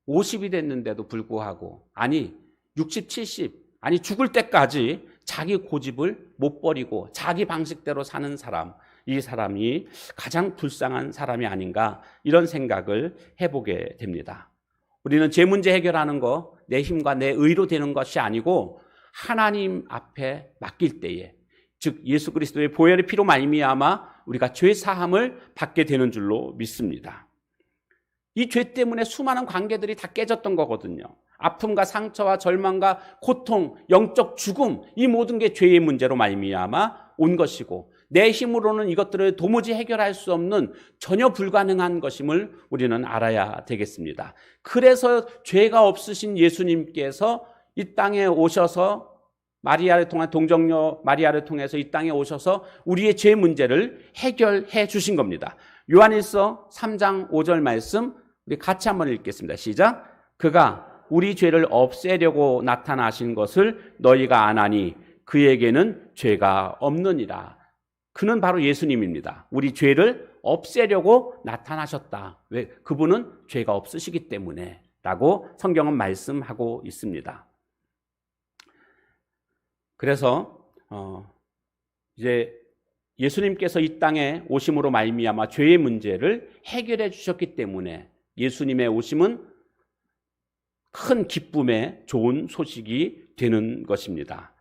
50이 됐는데도 불구하고, 아니 60, 70, 아니 죽을 때까지 자기 고집을 못 버리고 자기 방식대로 사는 사람, 이 사람이 가장 불쌍한 사람이 아닌가, 이런 생각을 해보게 됩니다. 우리는 제 문제 해결하는 거 내 힘과 내 의로 되는 것이 아니고 하나님 앞에 맡길 때에, 즉 예수 그리스도의 보혈의 피로 말미암아 우리가 죄 사함을 받게 되는 줄로 믿습니다. 이 죄 때문에 수많은 관계들이 다 깨졌던 거거든요. 아픔과 상처와 절망과 고통, 영적 죽음, 이 모든 게 죄의 문제로 말미암아 온 것이고, 내 힘으로는 이것들을 도무지 해결할 수 없는 전혀 불가능한 것임을 우리는 알아야 되겠습니다. 그래서 죄가 없으신 예수님께서 이 땅에 오셔서 마리아를 통한 동정녀 마리아를 통해서 이 땅에 오셔서 우리의 죄 문제를 해결해 주신 겁니다. 요한일서 3장 5절 말씀 우리 같이 한번 읽겠습니다. 시작. 그가 우리 죄를 없애려고 나타나신 것을 너희가 아나니 그에게는 죄가 없느니라. 그는 바로 예수님입니다. 우리 죄를 없애려고 나타나셨다. 왜? 그분은 죄가 없으시기 때문에 라고 성경은 말씀하고 있습니다. 그래서 이제 예수님께서 이 땅에 오심으로 말미암아 죄의 문제를 해결해 주셨기 때문에 예수님의 오심은 큰 기쁨의 좋은 소식이 되는 것입니다.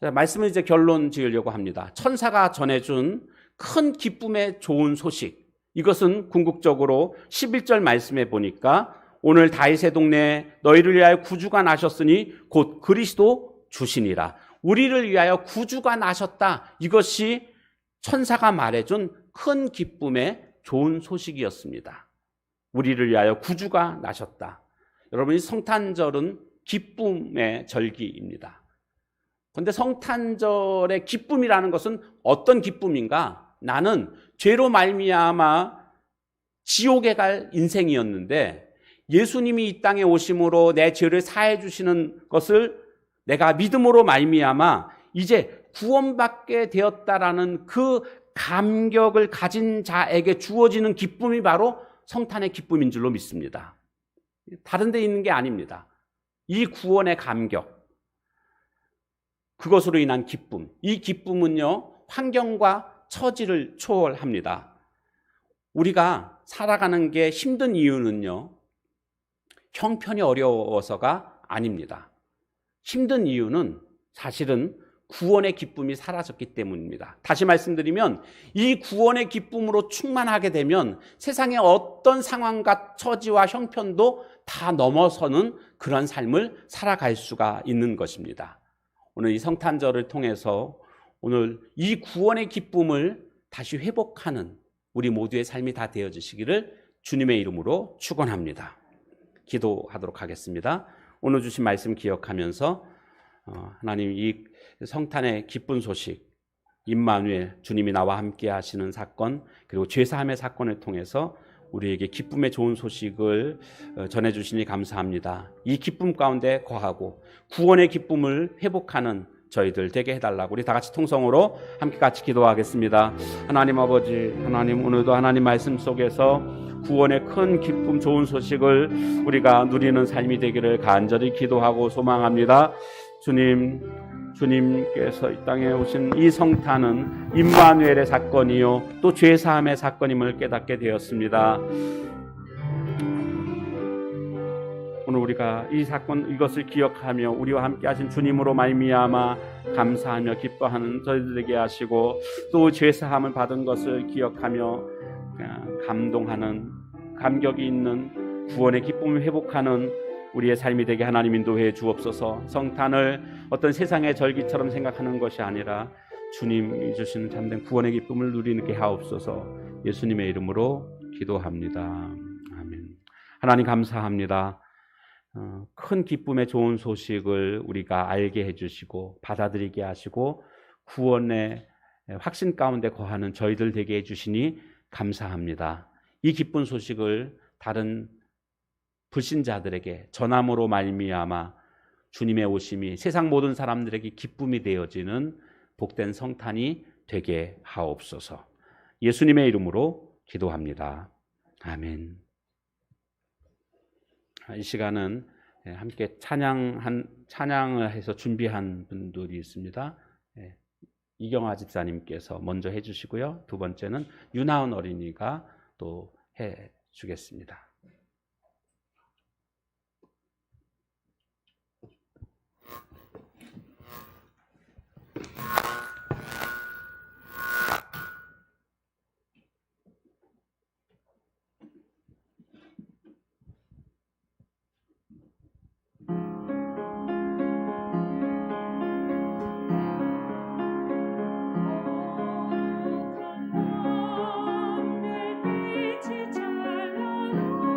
자, 말씀을 이제 결론 지으려고 합니다. 천사가 전해준 큰 기쁨의 좋은 소식, 이것은 궁극적으로 11절 말씀에 보니까 오늘 다윗의 동네에 너희를 위하여 구주가 나셨으니 곧 그리스도 주시니라. 우리를 위하여 구주가 나셨다. 이것이 천사가 말해준 큰 기쁨의 좋은 소식이었습니다. 우리를 위하여 구주가 나셨다. 여러분, 이 성탄절은 기쁨의 절기입니다. 그런데 성탄절의 기쁨이라는 것은 어떤 기쁨인가? 나는 죄로 말미암아 지옥에 갈 인생이었는데 예수님이 이 땅에 오심으로 내 죄를 사해 주시는 것을 내가 믿음으로 말미암아 이제 구원받게 되었다라는 그 감격을 가진 자에게 주어지는 기쁨이 바로 성탄의 기쁨인 줄로 믿습니다. 다른 데 있는 게 아닙니다. 이 구원의 감격, 그것으로 인한 기쁨, 이 기쁨은요 환경과 처지를 초월합니다. 우리가 살아가는 게 힘든 이유는요 형편이 어려워서가 아닙니다. 힘든 이유는 사실은 구원의 기쁨이 사라졌기 때문입니다. 다시 말씀드리면 이 구원의 기쁨으로 충만하게 되면 세상의 어떤 상황과 처지와 형편도 다 넘어서는 그런 삶을 살아갈 수가 있는 것입니다. 오늘 이 성탄절을 통해서 오늘 이 구원의 기쁨을 다시 회복하는 우리 모두의 삶이 다 되어지시기를 주님의 이름으로 축원합니다. 기도하도록 하겠습니다. 오늘 주신 말씀 기억하면서 하나님 이 성탄의 기쁜 소식, 임마누엘 주님이 나와 함께 하시는 사건, 그리고 죄사함의 사건을 통해서 우리에게 기쁨의 좋은 소식을 전해주시니 감사합니다. 이 기쁨 가운데 거하고 구원의 기쁨을 회복하는 저희들 되게 해달라고 우리 다 같이 통성으로 함께 같이 기도하겠습니다. 하나님 아버지, 하나님 오늘도 하나님 말씀 속에서 구원의 큰 기쁨 좋은 소식을 우리가 누리는 삶이 되기를 간절히 기도하고 소망합니다. 주님께서 이 땅에 오신 이 성탄은 임마누엘의 사건이요 또 죄사함의 사건임을 깨닫게 되었습니다. 오늘 우리가 이 사건 이것을 기억하며 우리와 함께 하신 주님으로 말미암아 감사하며 기뻐하는 저희들 되게 하시고 또 죄사함을 받은 것을 기억하며 감동하는 감격이 있는 구원의 기쁨을 회복하는 우리의 삶이 되게 하나님 인도해 주옵소서. 성탄을 어떤 세상의 절기처럼 생각하는 것이 아니라 주님이 주시는 참된 구원의 기쁨을 누리게 하옵소서. 예수님의 이름으로 기도합니다. 아멘. 하나님 감사합니다. 큰 기쁨의 좋은 소식을 우리가 알게 해주시고 받아들이게 하시고 구원의 확신 가운데 거하는 저희들 되게 해주시니 감사합니다. 이 기쁜 소식을 다른 불신자들에게 전함으로 말미암아 주님의 오심이 세상 모든 사람들에게 기쁨이 되어지는 복된 성탄이 되게 하옵소서. 예수님의 이름으로 기도합니다. 아멘. 이 시간은 함께 찬양을 해서 준비한 분들이 있습니다. 이경아 집사님께서 먼저 해주시고요. 두 번째는 윤하은 어린이가 또 해주겠습니다. 빛이 찬란한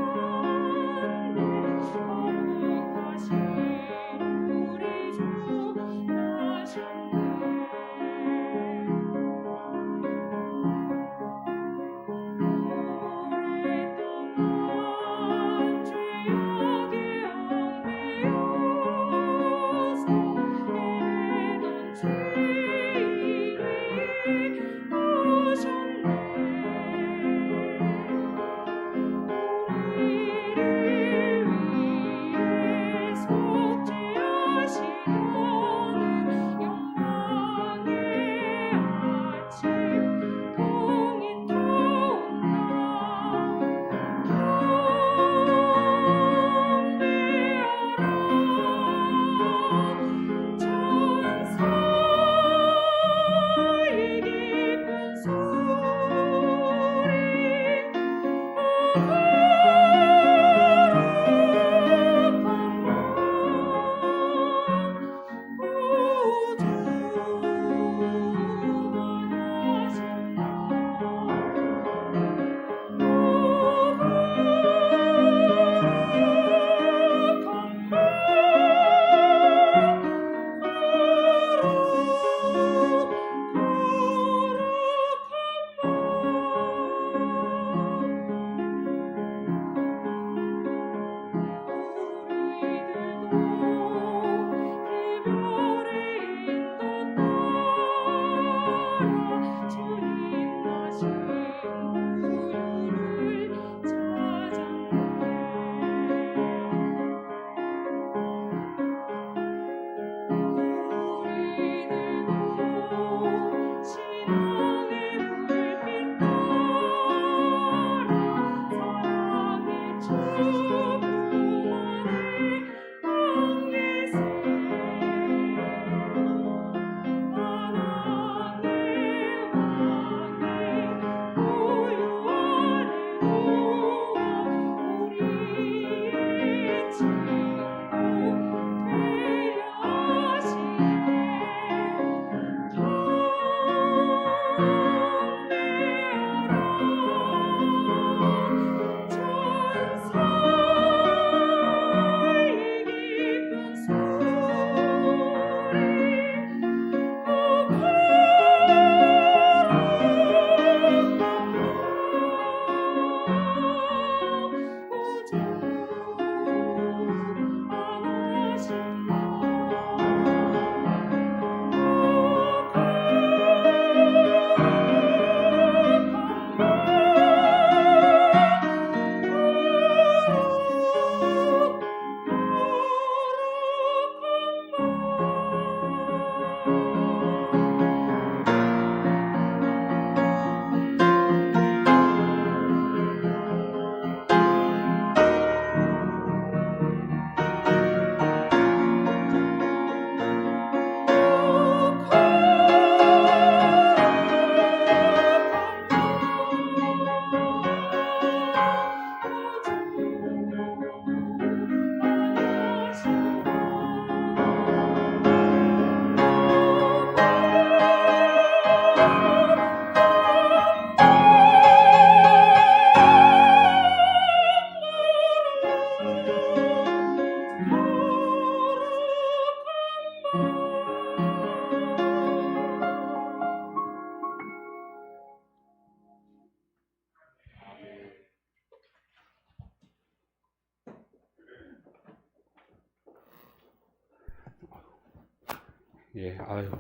예, 아유,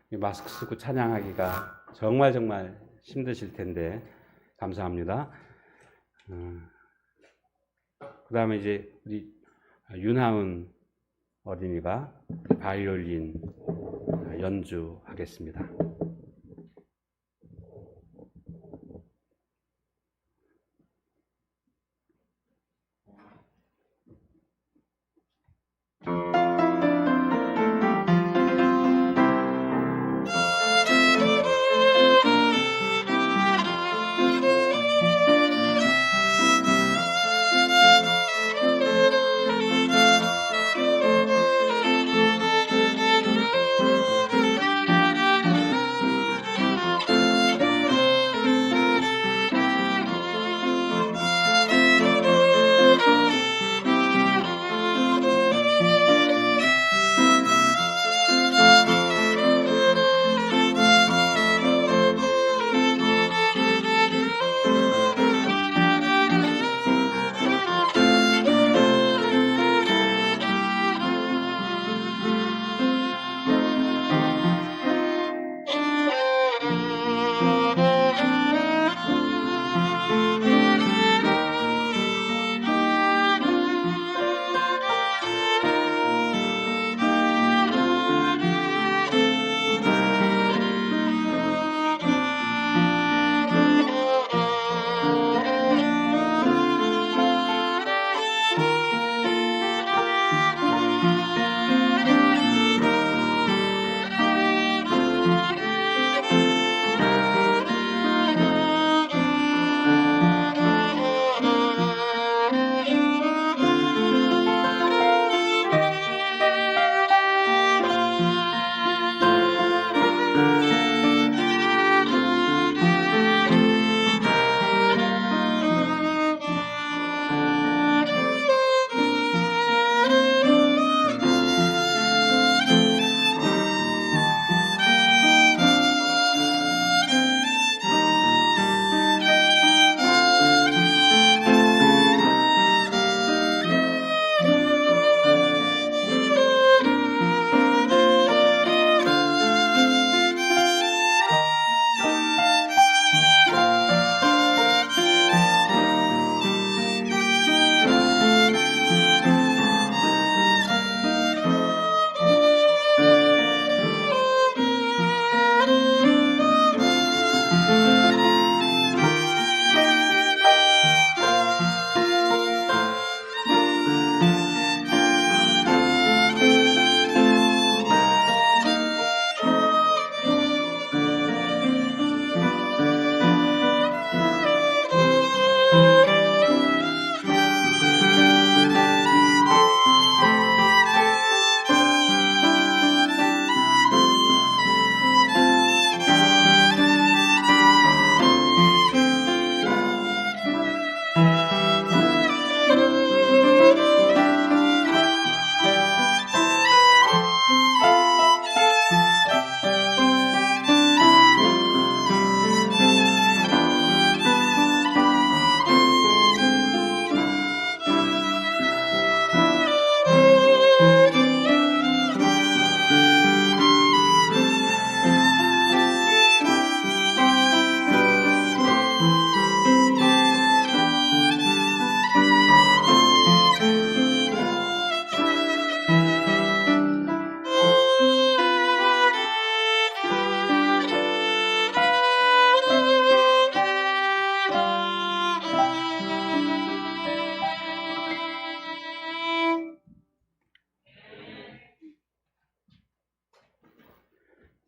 이 마스크 쓰고 찬양하기가 정말 힘드실 텐데 감사합니다. 그 다음에 이제 우리 윤하은 어린이가 바이올린 연주하겠습니다.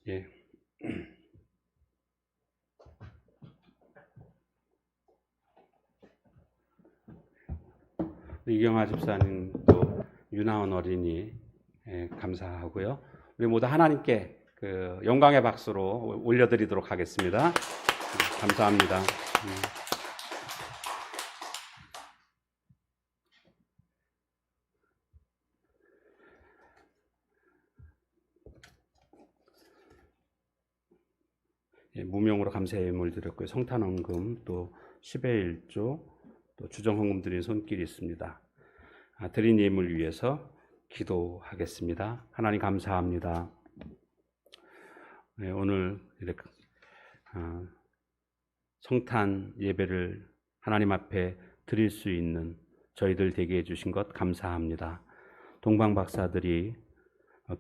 예. 이경아 집사님 또 윤하은 어린이 감사하고요. 우리 모두 하나님께 그 영광의 박수로 올려드리도록 하겠습니다. 감사합니다. 무명으로 감사의 예물을 드렸고요. 성탄헌금 또 10의 1조 또 주정헌금 드린 손길이 있습니다. 드린 예물 위해서 기도하겠습니다. 하나님 감사합니다. 오늘 이렇게 성탄 예배를 하나님 앞에 드릴 수 있는 저희들 되게 해주신 것 감사합니다. 동방 박사들이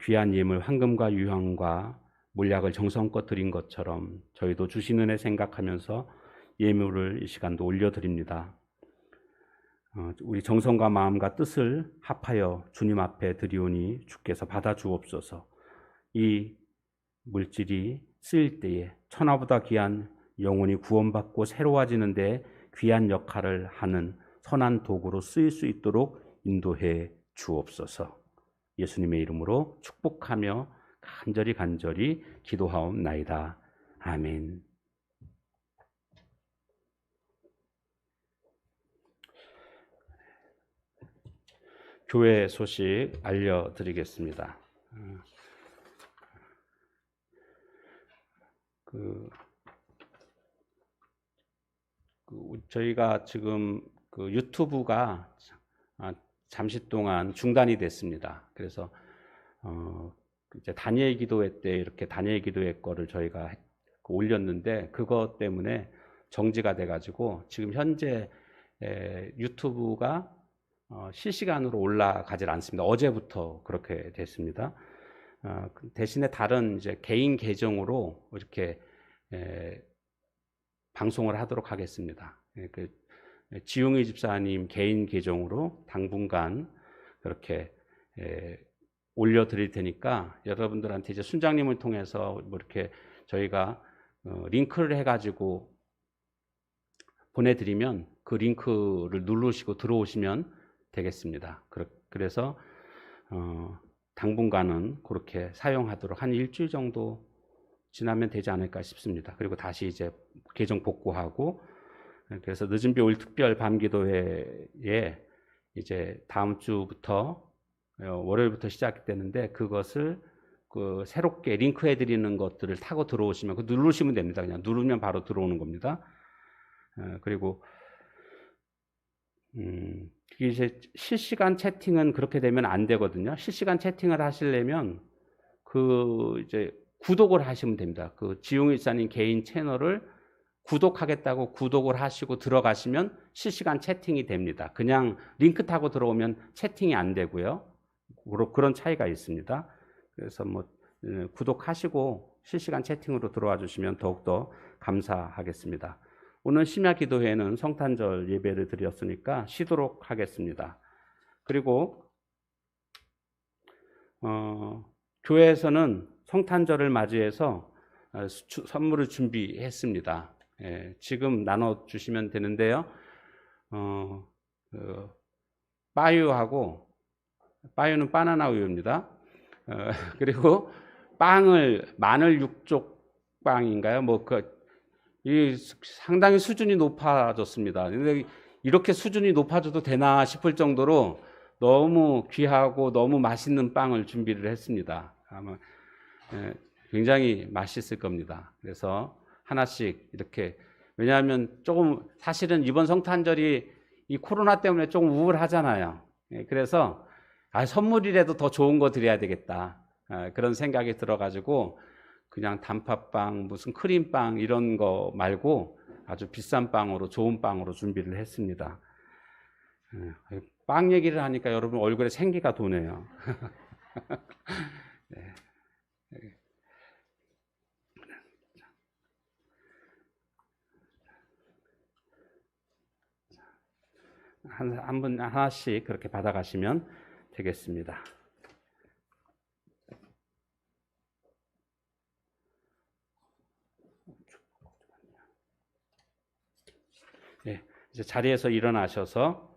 귀한 예물 황금과 유황과 몰약을 정성껏 드린 것처럼 저희도 주신 은혜 생각하면서 예물을 이 시간도 올려드립니다. 우리 정성과 마음과 뜻을 합하여 주님 앞에 드리오니 주께서 받아 주옵소서. 이 물질이 쓰일 때에 천하보다 귀한 영혼이 구원받고 새로워지는 데 귀한 역할을 하는 선한 도구로 쓰일 수 있도록 인도해 주옵소서. 예수님의 이름으로 축복하며 간절히 기도하옵나이다. 아멘. 교회 소식 알려드리겠습니다. 저희가 지금 유튜브가 잠시 동안 중단이 됐습니다. 그래서 이제 다니엘 기도회 때 이렇게 다니엘 기도회 거를 저희가 올렸는데 그것 때문에 정지가 돼가지고 지금 현재 유튜브가 실시간으로 올라가질 않습니다. 어제부터 그렇게 됐습니다. 대신에 다른 이제 개인 계정으로 이렇게 방송을 하도록 하겠습니다. 지용희 집사님 개인 계정으로 당분간 그렇게 올려드릴 테니까 여러분들한테 이제 순장님을 통해서 뭐 이렇게 저희가 링크를 해가지고 보내드리면 그 링크를 누르시고 들어오시면 되겠습니다. 그래서 당분간은 그렇게 사용하도록 한 일주일 정도 지나면 되지 않을까 싶습니다. 그리고 다시 이제 계정 복구하고 그래서 늦은비 5일 특별 밤기도회에 이제 다음 주부터 월요일부터 시작되는데 그것을 새롭게 링크해 드리는 것들을 타고 들어오시면 누르시면 됩니다. 그냥 누르면 바로 들어오는 겁니다. 그리고 이제 실시간 채팅은 그렇게 되면 안 되거든요. 실시간 채팅을 하시려면 이제 구독을 하시면 됩니다. 지용희 집사님 개인 채널을 구독하겠다고 구독을 하시고 들어가시면 실시간 채팅이 됩니다. 그냥 링크 타고 들어오면 채팅이 안 되고요. 그런 차이가 있습니다. 그래서 구독하시고 실시간 채팅으로 들어와 주시면 더욱더 감사하겠습니다. 오늘 심야 기도회는 성탄절 예배를 드렸으니까 쉬도록 하겠습니다. 그리고 교회에서는 성탄절을 맞이해서 선물을 준비했습니다. 지금 나눠주시면 되는데요. 빠유는 바나나 우유입니다. 그리고 마늘 육족 빵인가요? 이 상당히 수준이 높아졌습니다. 근데 이렇게 수준이 높아져도 되나 싶을 정도로 너무 귀하고 너무 맛있는 빵을 준비를 했습니다. 아마 굉장히 맛있을 겁니다. 그래서 하나씩 이렇게, 왜냐하면 사실은 이번 성탄절이 이 코로나 때문에 조금 우울하잖아요. 그래서 선물이라도 더 좋은 거 드려야 되겠다. 그런 생각이 들어가지고 그냥 단팥빵, 무슨 크림빵 이런 거 말고 아주 비싼 빵으로, 좋은 빵으로 준비를 했습니다. 빵 얘기를 하니까 여러분 얼굴에 생기가 도네요. 네. 한 분 하나씩 그렇게 받아가시면 되겠습니다. 네, 이제 자리에서 일어나셔서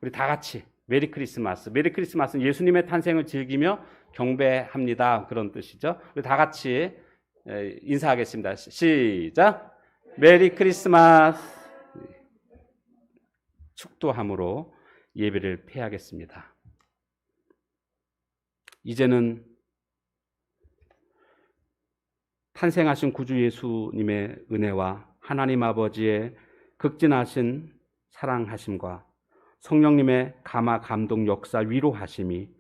우리 다 같이 메리 크리스마스. 메리 크리스마스는 예수님의 탄생을 즐기며 경배합니다. 그런 뜻이죠. 우리 다 같이 인사하겠습니다. 시작. 메리 크리스마스. 축도함으로 예배를 폐하겠습니다. 이제는 탄생하신 구주 예수님의 은혜와 하나님 아버지의 극진하신 사랑하심과 성령님의 감화 감동 역사 위로하심이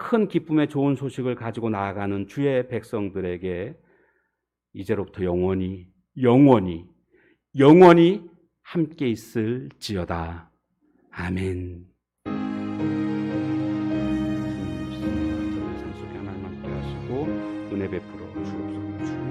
큰 기쁨의 좋은 소식을 가지고 나아가는 주의 백성들에게 이제로부터 영원히 함께 있을지어다. 아멘. 주님, 인생 속에 하나님 함께 하시고 은혜 베풀어 주옵소서.